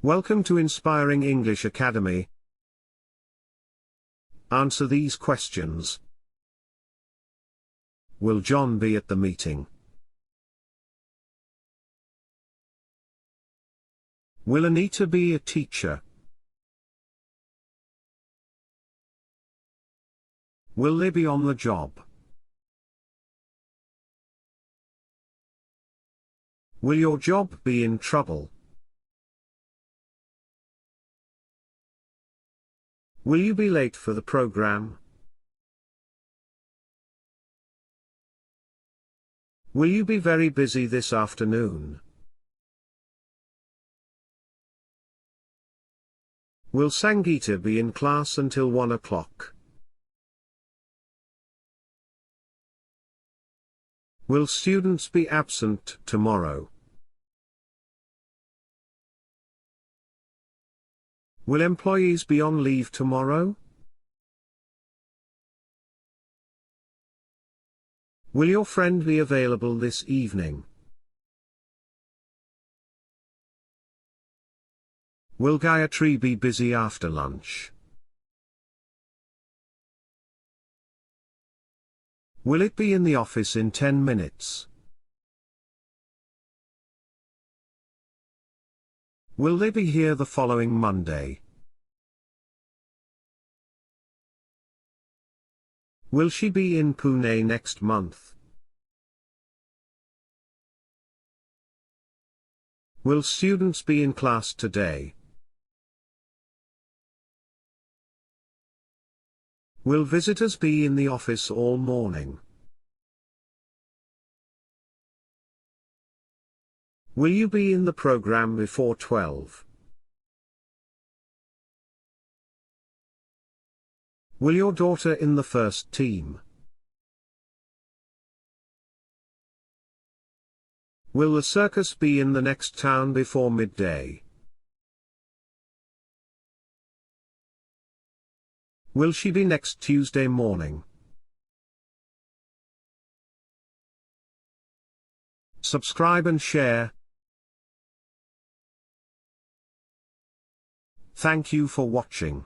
Welcome to Inspiring English Academy. Answer these questions. Will John be at the meeting? Will Anita be a teacher? Will they be on the job? Will your job be in trouble? Will you be late for the program? Will you be very busy this afternoon? Will Sangeeta be in class until 1 o'clock? Will students be absent tomorrow? Will employees be on leave tomorrow? Will your friend be available this evening? Will Gayatri be busy after lunch? Will it be in the office in 10 minutes? Will they be here the following Monday? Will she be in Pune next month? Will students be in class today? Will visitors be in the office all morning? Will you be in the program before 12? Will your daughter in the first team? Will the circus be in the next town before midday? Will she be next Tuesday morning? Subscribe and share. Thank you for watching.